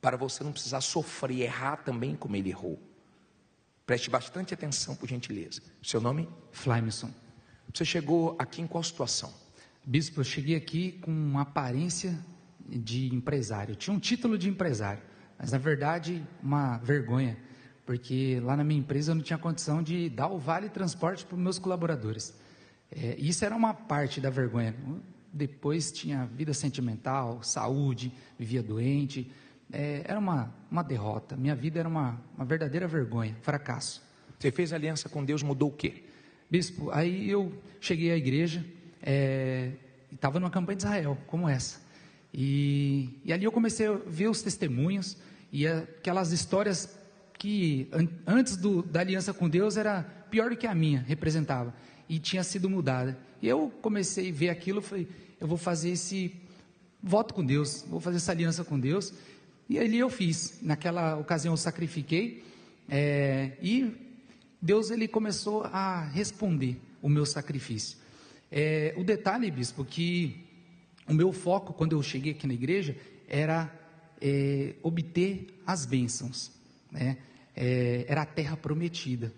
para você não precisar sofrer e errar também como ele errou. Preste bastante atenção, por gentileza. Seu nome? Flymerson. Você chegou aqui em qual situação? Bispo, eu cheguei aqui com uma aparência de empresário. Eu tinha um título de empresário, mas na verdade uma vergonha, porque lá na minha empresa eu não tinha condição de dar o vale transporte para os meus colaboradores. Isso era uma parte da vergonha. Depois tinha vida sentimental, saúde, vivia doente. Era uma derrota. Minha vida era uma verdadeira vergonha, fracasso. Você fez aliança com Deus, mudou o quê? Bispo, aí eu cheguei à igreja, estava numa campanha de Israel, como essa. E ali eu comecei a ver os testemunhos e aquelas histórias que antes da aliança com Deus era pior do que a minha, representava. E tinha sido mudada. E eu comecei a ver aquilo, falei, eu vou fazer esse voto com Deus, vou fazer essa aliança com Deus. E ali eu fiz. Naquela ocasião eu sacrifiquei, e Deus ele começou a responder o meu sacrifício. O detalhe, bispo, que o meu foco quando eu cheguei aqui na igreja era obter as bênçãos, né? Era a terra prometida,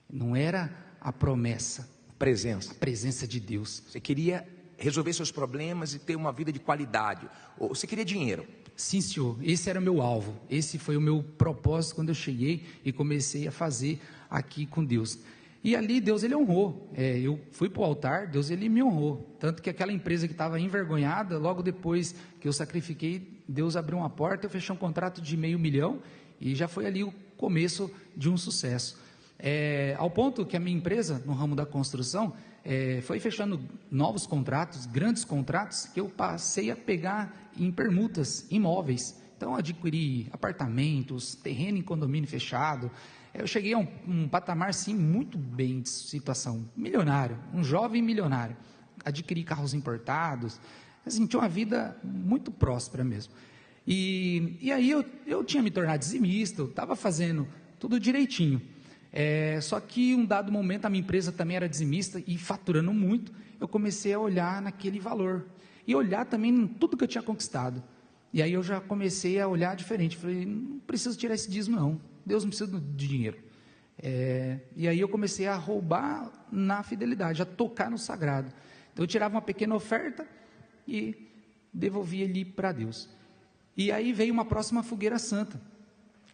não era a promessa. Presença. A presença de Deus. Você queria resolver seus problemas e ter uma vida de qualidade. Ou você queria dinheiro? Sim, senhor. Esse era o meu alvo. Esse foi o meu propósito quando eu cheguei e comecei a fazer aqui com Deus. E ali Deus ele honrou. Eu fui para o altar, Deus ele me honrou. Tanto que aquela empresa que estava envergonhada, logo depois que eu sacrifiquei, Deus abriu uma porta, eu fechei um contrato de R$500 mil e já foi ali o começo de um sucesso. Ao ponto que a minha empresa, no ramo da construção, foi fechando novos contratos, grandes contratos, que eu passei a pegar em permutas, imóveis. Então, adquiri apartamentos, terreno em condomínio fechado. Eu cheguei a um patamar, sim, muito bem de situação, milionário, um jovem milionário. Adquiri carros importados, assim, tinha uma vida muito próspera mesmo. E aí eu tinha me tornado dizimista, eu estava fazendo tudo direitinho. Só que um dado momento a minha empresa também era dizimista e faturando muito, eu comecei a olhar naquele valor e olhar também em tudo que eu tinha conquistado. E aí eu já comecei a olhar diferente, falei, não preciso tirar esse dízimo não, Deus não precisa de dinheiro. E aí eu comecei a roubar na fidelidade, a tocar no sagrado. Então eu tirava uma pequena oferta e devolvia ali para Deus. E aí veio uma próxima fogueira santa.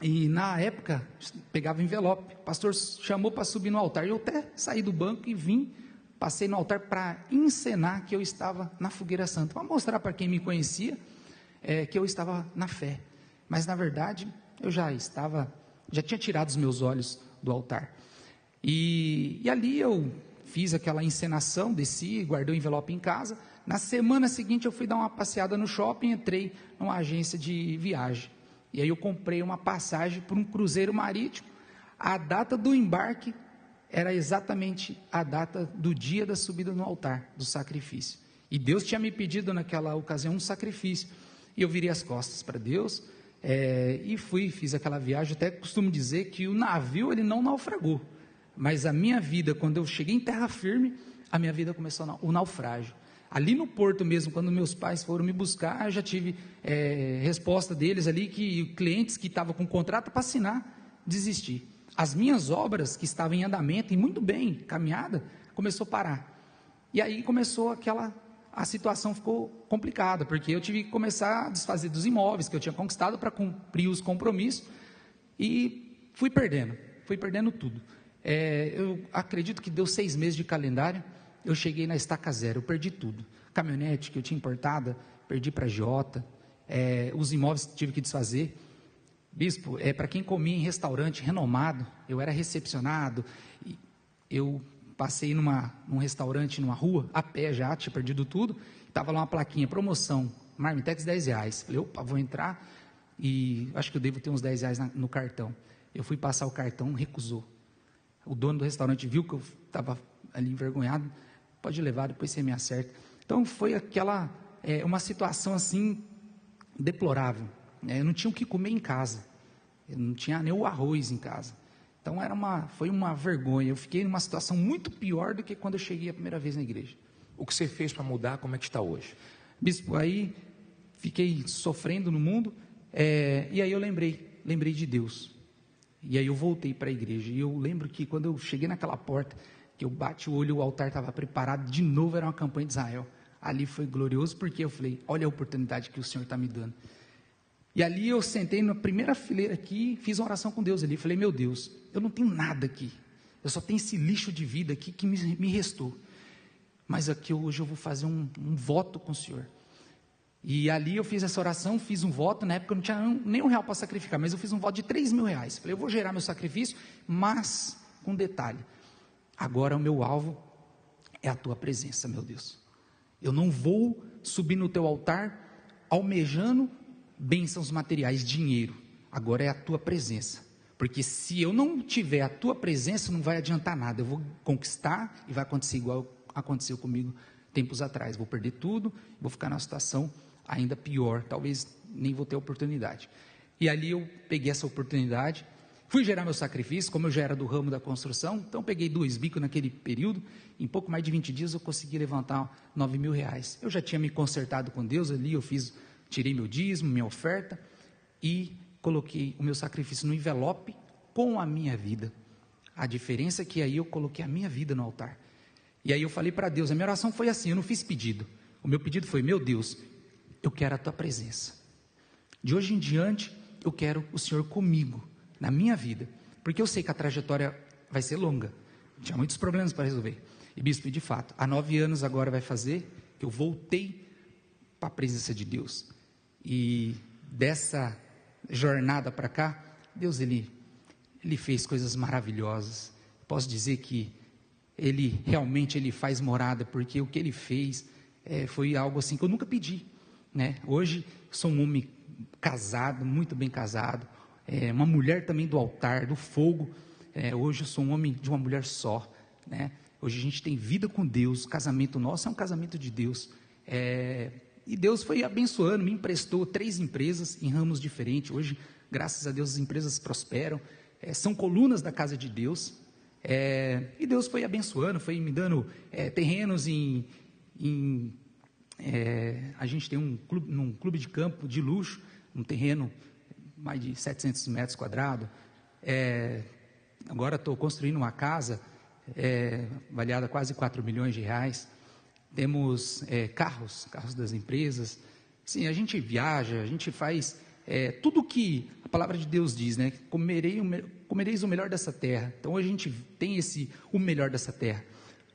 E na época, pegava envelope, o pastor chamou para subir no altar, eu até saí do banco e vim, passei no altar para encenar que eu estava na fogueira santa, para mostrar para quem me conhecia, que eu estava na fé, mas na verdade, eu já tinha tirado os meus olhos do altar, e ali eu fiz aquela encenação, desci, guardei o envelope em casa. Na semana seguinte eu fui dar uma passeada no shopping, entrei numa agência de viagem, e aí eu comprei uma passagem por um cruzeiro marítimo. A data do embarque era exatamente a data do dia da subida no altar, do sacrifício. E Deus tinha me pedido naquela ocasião um sacrifício. E eu virei as costas para Deus, e fiz aquela viagem. Até costumo dizer que o navio ele não naufragou, mas a minha vida, quando eu cheguei em terra firme, a minha vida começou o naufrágio. Ali no porto mesmo, quando meus pais foram me buscar, eu já tive resposta deles ali, que clientes que estavam com contrato para assinar, desistir. As minhas obras que estavam em andamento, e muito bem, caminhada, começou a parar. E aí começou a situação ficou complicada, porque eu tive que começar a desfazer dos imóveis que eu tinha conquistado para cumprir os compromissos, e fui perdendo tudo. Eu acredito que deu 6 meses de calendário, eu cheguei na estaca zero, eu perdi tudo. Caminhonete que eu tinha importada, perdi para agiota, os imóveis tive que desfazer. Bispo, para quem comia em restaurante renomado, eu era recepcionado, eu passei num restaurante, numa rua, a pé já, tinha perdido tudo, estava lá uma plaquinha, promoção, Marmitex R$10. Falei, opa, vou entrar, e acho que eu devo ter uns R$10 no cartão. Eu fui passar o cartão, recusou. O dono do restaurante viu que eu estava ali envergonhado, pode levar, depois você me acerta. Então foi uma situação assim, deplorável. Eu não tinha o que comer em casa, eu não tinha nem o arroz em casa. Então foi uma vergonha, eu fiquei numa situação muito pior do que quando eu cheguei a primeira vez na igreja. O que você fez para mudar, como é que está hoje? Bispo, aí fiquei sofrendo no mundo, E aí eu lembrei de Deus. E aí eu voltei para a igreja. E eu lembro que quando eu cheguei naquela porta, que eu bati o olho, o altar estava preparado, de novo era uma campanha de Israel. Ali foi glorioso, porque eu falei, olha a oportunidade que o Senhor está me dando. E ali eu sentei na primeira fileira aqui, fiz uma oração com Deus ali, falei, meu Deus, eu não tenho nada aqui, eu só tenho esse lixo de vida aqui que me restou, mas aqui hoje eu vou fazer um voto com o Senhor. E ali eu fiz essa oração, fiz um voto, na época eu não tinha nem R$1 para sacrificar, mas eu fiz um voto de R$3.000, falei, eu vou gerar meu sacrifício, mas com um detalhe, agora o meu alvo é a tua presença, meu Deus, eu não vou subir no teu altar almejando bênçãos materiais, dinheiro, agora é a tua presença, porque se eu não tiver a tua presença, não vai adiantar nada, eu vou conquistar e vai acontecer igual aconteceu comigo tempos atrás, vou perder tudo, vou ficar numa situação ainda pior, talvez nem vou ter oportunidade. E ali eu peguei essa oportunidade, fui gerar meu sacrifício, como eu já era do ramo da construção, então peguei 2 bicos naquele período, em pouco mais de 20 dias eu consegui levantar R$9.000, eu já tinha me consertado com Deus ali, tirei meu dízimo, minha oferta, e coloquei o meu sacrifício no envelope com a minha vida, a diferença é que aí eu coloquei a minha vida no altar, e aí eu falei para Deus, a minha oração foi assim, eu não fiz pedido, o meu pedido foi, meu Deus, eu quero a tua presença, de hoje em diante, eu quero o Senhor comigo, na minha vida, porque eu sei que a trajetória vai ser longa, tinha muitos problemas para resolver, e bispo, de fato, há 9 anos agora vai fazer, que eu voltei para a presença de Deus, e dessa jornada para cá, Deus ele fez coisas maravilhosas, posso dizer que ele realmente faz morada, porque o que ele fez foi algo assim que eu nunca pedi, né? Hoje sou um homem casado, muito bem casado, uma mulher também do altar, do fogo, hoje eu sou um homem de uma mulher só, né? Hoje a gente tem vida com Deus, o casamento nosso é um casamento de Deus, e Deus foi abençoando, me emprestou 3 empresas em ramos diferentes, hoje graças a Deus as empresas prosperam, são colunas da casa de Deus, e Deus foi abençoando, foi me dando terrenos a gente tem um clube de campo de luxo, um terreno mais de 700 metros quadrados, agora estou construindo uma casa avaliada a quase R$4 milhões, temos carros das empresas, sim, a gente viaja, a gente faz tudo que a palavra de Deus diz, né? Comereis o melhor dessa terra, então hoje a gente tem o melhor dessa terra,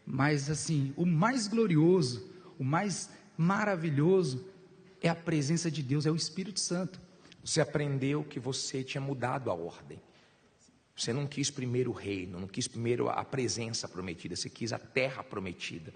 mas assim, o mais glorioso, o mais maravilhoso é a presença de Deus, é o Espírito Santo. Você aprendeu que você tinha mudado a ordem, você não quis primeiro o reino, não quis primeiro a presença prometida, você quis a terra prometida,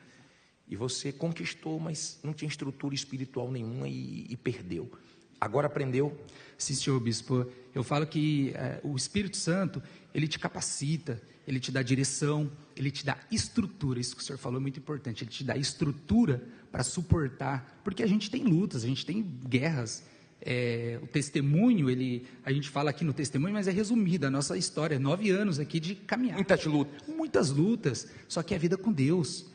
e você conquistou, mas não tinha estrutura espiritual nenhuma e perdeu. Agora aprendeu? Sim, senhor bispo, eu falo que o Espírito Santo, ele te capacita, ele te dá direção, ele te dá estrutura, isso que o senhor falou é muito importante, ele te dá estrutura para suportar, porque a gente tem lutas, a gente tem guerras, o testemunho, a gente fala aqui no testemunho, mas é resumida a nossa história, 9 anos aqui de caminhar. Muitas lutas, só que é a vida com Deus,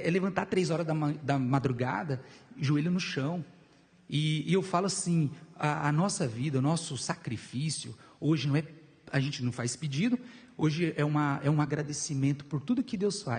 levantar 3 horas da madrugada, joelho no chão, e eu falo assim, a nossa vida, o nosso sacrifício, hoje a gente não faz pedido, hoje é um agradecimento por tudo que Deus faz.